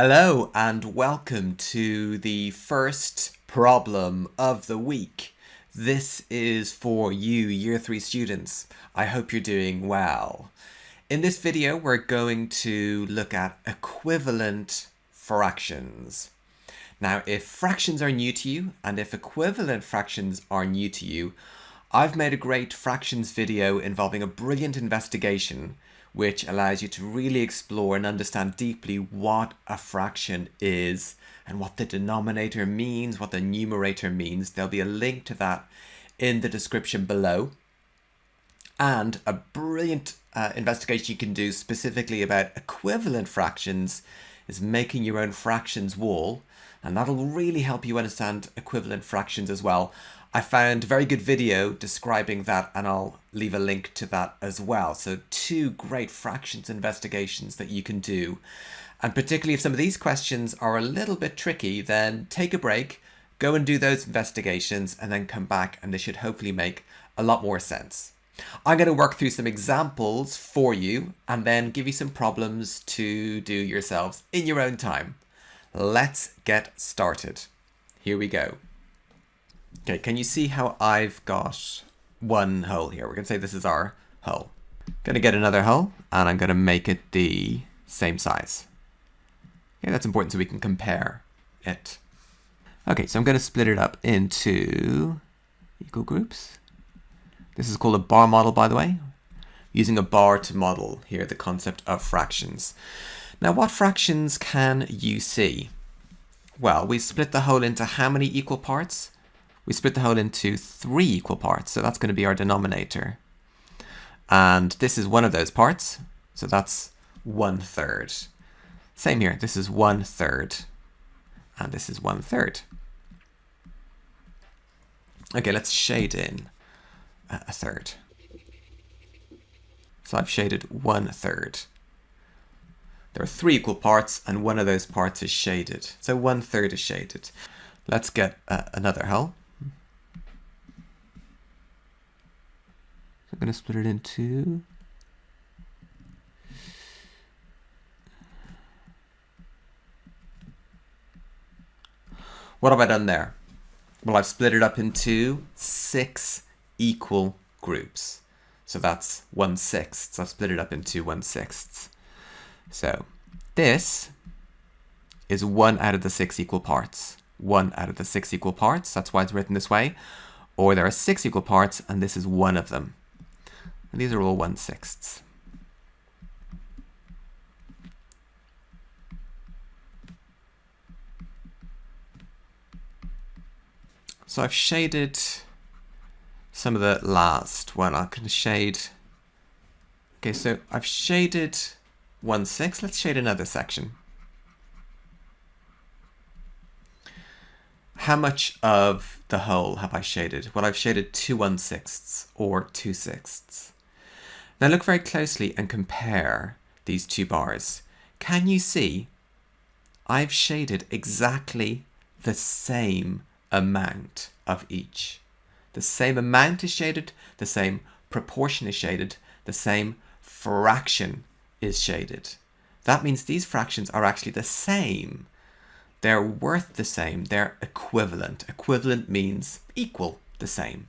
Hello and welcome to the first problem of the week. This is for you, Year 3 students. I hope you're doing well. In this video, we're going to look at equivalent fractions. Now, if fractions are new to you, and if equivalent fractions are new to you, I've made a great fractions video involving a brilliant investigation which allows you to really explore and understand deeply what a fraction is and what the denominator means, what the numerator means. There'll be a link to that in the description below. And a brilliant investigation you can do specifically about equivalent fractions is making your own fractions wall. And that'll really help you understand equivalent fractions as well. I found a very good video describing that, and I'll leave a link to that as well. So two great fractions investigations that you can do. And particularly if some of these questions are a little bit tricky, then take a break, go and do those investigations, and then come back and they should hopefully make a lot more sense. I'm going to work through some examples for you and then give you some problems to do yourselves in your own time. Let's get started. Here we go. Okay, can you see how I've got one hole here? We're going to say this is our hole. I'm going to get another hole and I'm going to make it the same size. Okay, that's important so we can compare it. Okay, so I'm going to split it up into equal groups. This is called a bar model, by the way. Using a bar to model here the concept of fractions. Now, what fractions can you see? Well, we split the whole into how many equal parts? We split the whole into 3 equal parts, so that's going to be our denominator. And this is one of those parts, so that's 1/3. Same here, this is 1/3, and this is 1/3. Okay, let's shade in a third. So I've shaded 1/3. There are 3 equal parts, and one of those parts is shaded. So 1/3 is shaded. Let's get another hole. I'm going to split it into what have I done there? Well, I've split it up into 6 equal groups. So that's 1/6. I've split it up into 1/6. So this is 1 out of the 6 equal parts. 1 out of the 6 equal parts. That's why it's written this way. Or there are 6 equal parts, and this is one of them. And these are all 1/6. So I've shaded some of the last one. I can shade. Okay, so I've shaded 1/6. Let's shade another section. How much of the whole have I shaded? Well, I've shaded 2 1/6 or 2/6. Now look very closely and compare these two bars. Can you see I've shaded exactly the same amount of each? The same amount is shaded, the same proportion is shaded, the same fraction is shaded. That means these fractions are actually the same. They're worth the same. They're equivalent. Equivalent means equal, the same.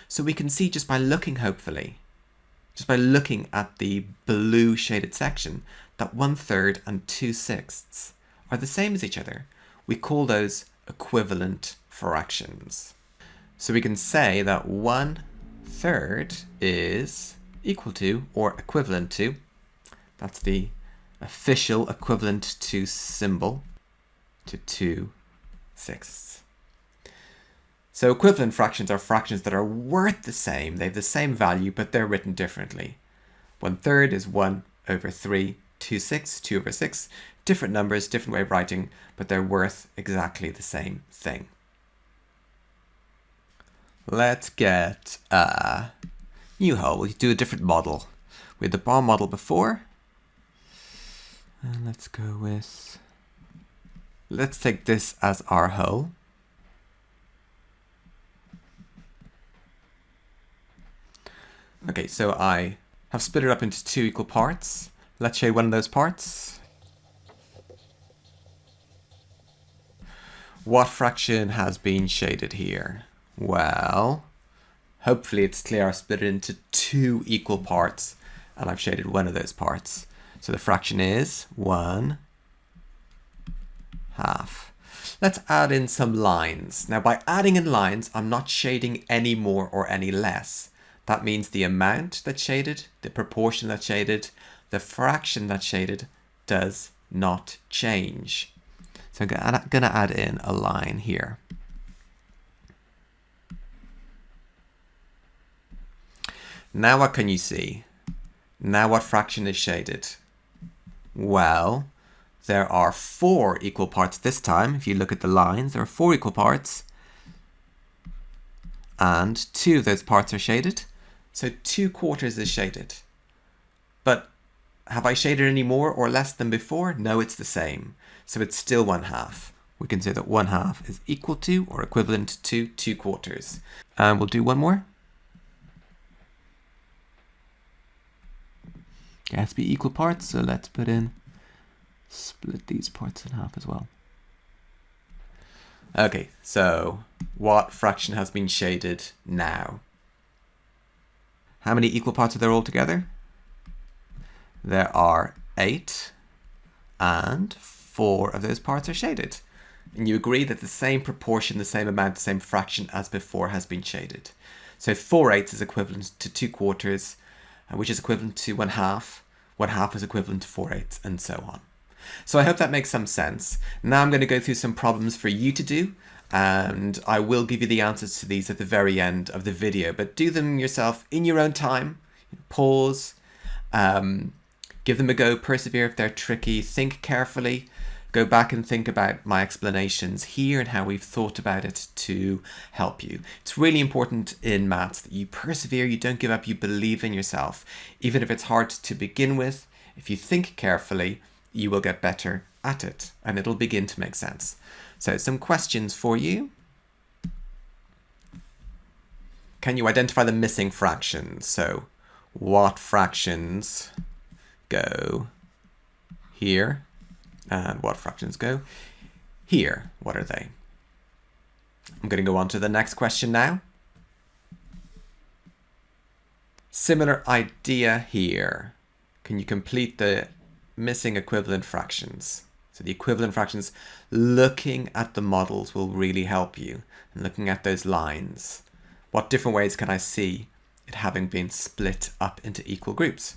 So we can see just by looking, hopefully, just by looking at the blue shaded section, that 1/3 and 2/6 are the same as each other. We call those equivalent fractions. So we can say that 1/3 is equal to or equivalent to, that's the official equivalent to symbol, to 2/6. So equivalent fractions are fractions that are worth the same. They have the same value, but they're written differently. 1/3 is 1/3, 2/6, 2/6. Different numbers, different way of writing, but they're worth exactly the same thing. Let's get a new hole. We'll do a different model. We had the bar model before. And let's go with, let's take this as our hole. Okay, so I have split it up into 2 equal parts. Let's shade one of those parts. What fraction has been shaded here? Well, hopefully it's clear. I've split it into two equal parts and I've shaded one of those parts. So the fraction is 1/2. Let's add in some lines. Now by adding in lines, I'm not shading any more or any less. That means the amount that's shaded, the proportion that's shaded, the fraction that's shaded does not change. So I'm going to add in a line here. Now what can you see? Now what fraction is shaded? Well, there are 4 equal parts this time. If you look at the lines, there are 4 equal parts. And 2 of those parts are shaded. So 2/4 is shaded. But have I shaded any more or less than before? No, it's the same. So it's still 1/2. We can say that 1/2 is equal to or equivalent to 2/4. And we'll do one more. It has to be equal parts, so let's put in, split these parts in half as well. Okay, so what fraction has been shaded now? How many equal parts are there altogether? There are 8, and 4 of those parts are shaded. And you agree that the same proportion, the same amount, the same fraction as before has been shaded. So 4/8 is equivalent to 2/4, which is equivalent to 1/2. 1/2 is equivalent to 4/8, and so on. So I hope that makes some sense. Now I'm going to go through some problems for you to do, and I will give you the answers to these at the very end of the video, but do them yourself in your own time. Pause, give them a go, persevere if they're tricky, think carefully, go back and think about my explanations here and how we've thought about it to help you. It's really important in maths that you persevere, you don't give up, you believe in yourself. Even if it's hard to begin with, if you think carefully, you will get better at it and it'll begin to make sense. So some questions for you. Can you identify the missing fractions? So what fractions go here? And what fractions go here? What are they? I'm going to go on to the next question now. Similar idea here. Can you complete the missing equivalent fractions? So the equivalent fractions, looking at the models will really help you. And looking at those lines. What different ways can I see it having been split up into equal groups?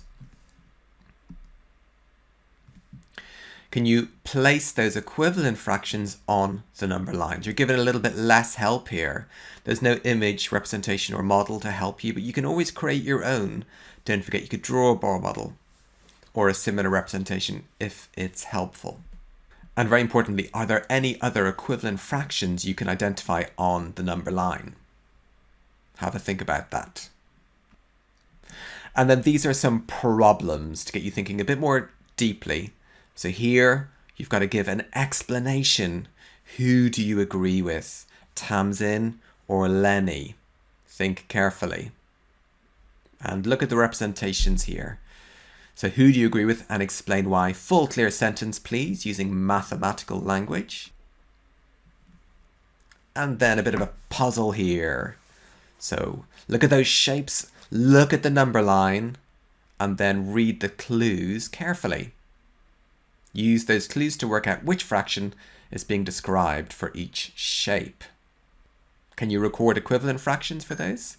Can you place those equivalent fractions on the number lines? You're given a little bit less help here. There's no image representation or model to help you, but you can always create your own. Don't forget you could draw a bar model or a similar representation if it's helpful. And very importantly, are there any other equivalent fractions you can identify on the number line? Have a think about that. And then these are some problems to get you thinking a bit more deeply. So here, you've got to give an explanation. Who do you agree with? Tamsin or Lenny? Think carefully. And look at the representations here. So who do you agree with and explain why? Full clear sentence, please, using mathematical language. And then a bit of a puzzle here. So look at those shapes, look at the number line, and then read the clues carefully. Use those clues to work out which fraction is being described for each shape. Can you record equivalent fractions for those?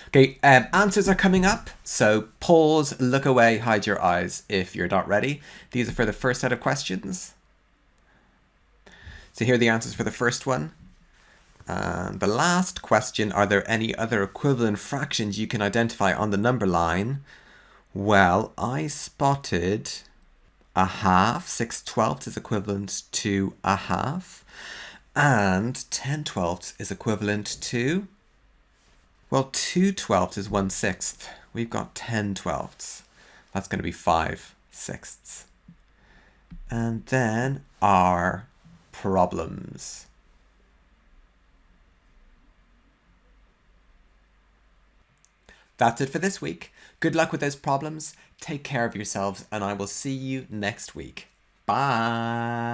Okay, answers are coming up, so pause, look away, hide your eyes if you're not ready. These are for the first set of questions. So here are the answers for the first one. And the last question, are there any other equivalent fractions you can identify on the number line? Well, I spotted 1/2, 6/12 is equivalent to 1/2, and 10/12 is equivalent to, well, 2/12 is 1/6. We've got 10/12. That's going to be 5/6. And then our problems. That's it for this week. Good luck with those problems. Take care of yourselves, and I will see you next week. Bye.